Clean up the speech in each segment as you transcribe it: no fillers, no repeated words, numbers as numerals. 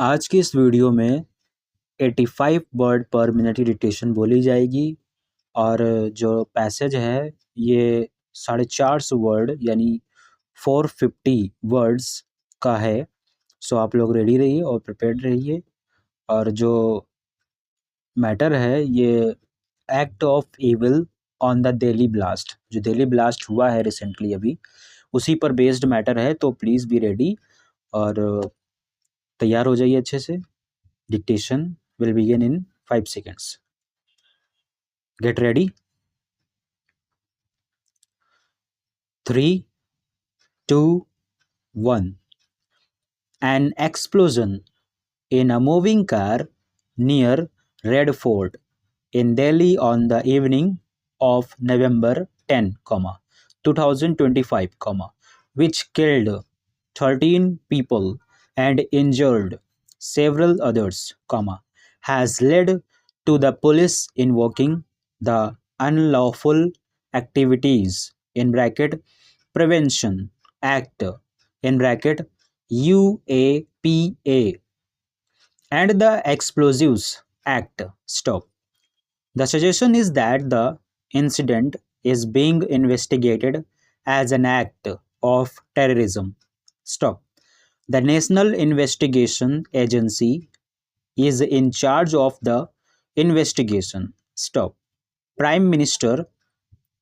आज की इस वीडियो में 85 वर्ड पर मिनट की डिक्टेशन बोली जाएगी और जो पैसेज है ये 450 वर्ड यानी 450 वर्ड्स का है। सो आप लोग रेडी रहिए और प्रिपेयर्ड रहिए। और जो मैटर है ये act of evil on the Delhi blast, जो दिल्ली ब्लास्ट हुआ है रिसेंटली अभी, उसी पर बेस्ड मैटर है। तो प्लीज़ बी रेडी और तैयार हो जाइए अच्छे से। Dictation will begin in 5 seconds. Get ready. 3, 2, 1. An explosion in a moving car near Red Fort in Delhi on the evening of November 10, 2025, which killed 13 people and injured several others, has led to the police invoking the Unlawful Activities (Prevention Act) UAPA and the Explosives Act. Stop. The suggestion is that the incident is being investigated as an act of terrorism. Stop. The National Investigation Agency is in charge of the investigation. Stop. Prime Minister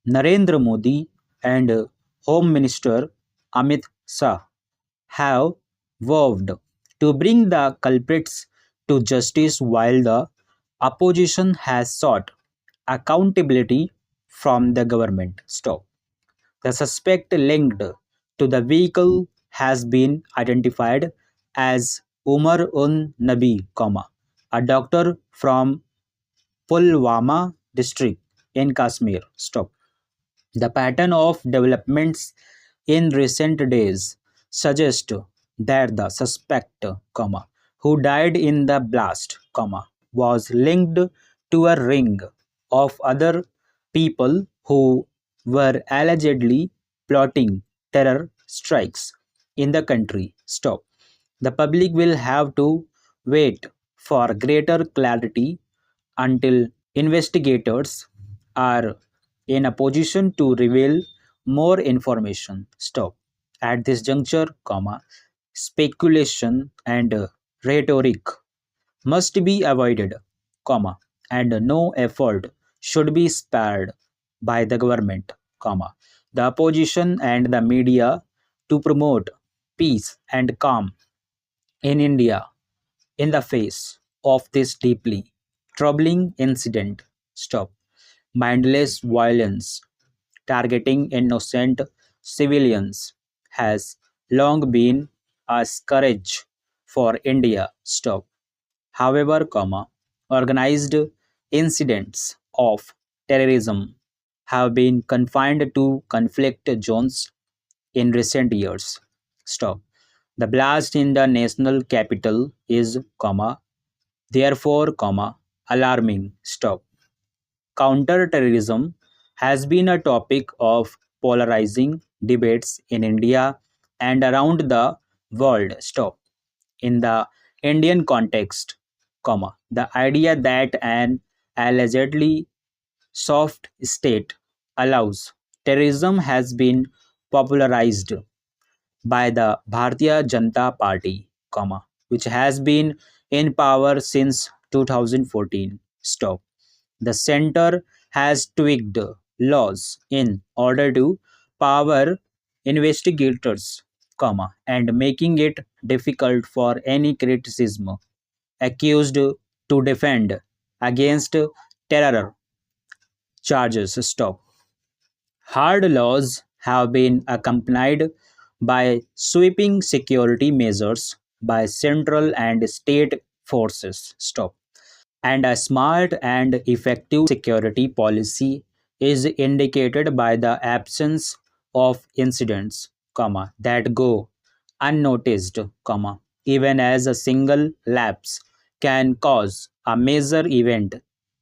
Narendra Modi and Home Minister Amit Shah have vowed to bring the culprits to justice while the opposition has sought accountability from the government. Stop. The suspect linked to the vehicle has been identified as Umar un Nabi, a doctor from Pulwama district in Kashmir. Stop. The pattern of developments in recent days suggest that the suspect, who died in the blast, was linked to a ring of other people who were allegedly plotting terror strikes in the country. Stop. The public will have to wait for greater clarity until investigators are in a position to reveal more information. Stop. At this juncture, speculation and rhetoric must be avoided, and no effort should be spared by the government, the opposition and the media to promote peace and calm in India in the face of this deeply troubling incident. Stop. Mindless violence targeting innocent civilians has long been a scourge for India. Stop. However, organized incidents of terrorism have been confined to conflict zones in recent years. Stop. The blast in the national capital is, therefore, alarming. Stop. Counter-terrorism has been a topic of polarizing debates in India and around the world. Stop. In the Indian context, the idea that an allegedly soft state allows terrorism has been popularized by the Bharatiya Janata Party, which has been in power since 2014. Stop. The center has tweaked laws in order to power investigators, and making it difficult for any criticism accused to defend against terror charges. Stop. Hard laws have been accompanied by sweeping security measures by central and state forces. Stop. And a smart and effective security policy is indicated by the absence of incidents, that go unnoticed, even as a single lapse can cause a major event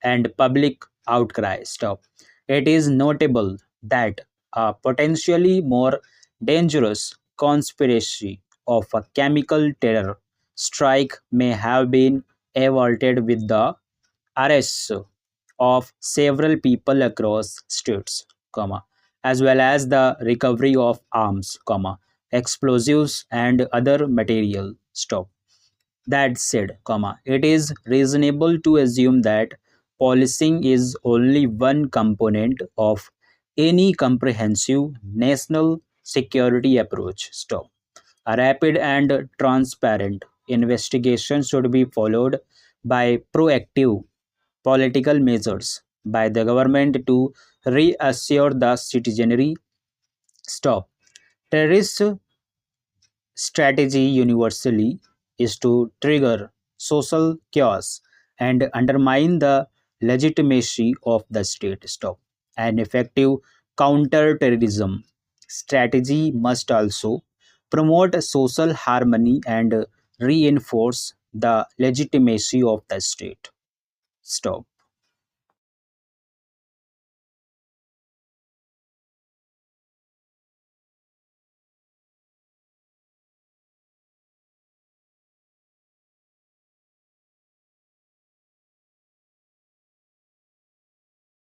and public outcry. Stop. It is notable that a potentially more dangerous conspiracy of a chemical terror strike may have been averted with the arrests of several people across states, as well as the recovery of arms, explosives and other material. That said, it is reasonable to assume that policing is only one component of any comprehensive national security approach. A rapid and transparent investigation should be followed by proactive political measures by the government to reassure the citizenry. Stop. Terrorist strategy universally is to trigger social chaos and undermine the legitimacy of the state. An effective counter-terrorism strategy must also promote social harmony and reinforce the legitimacy of the state. Stop.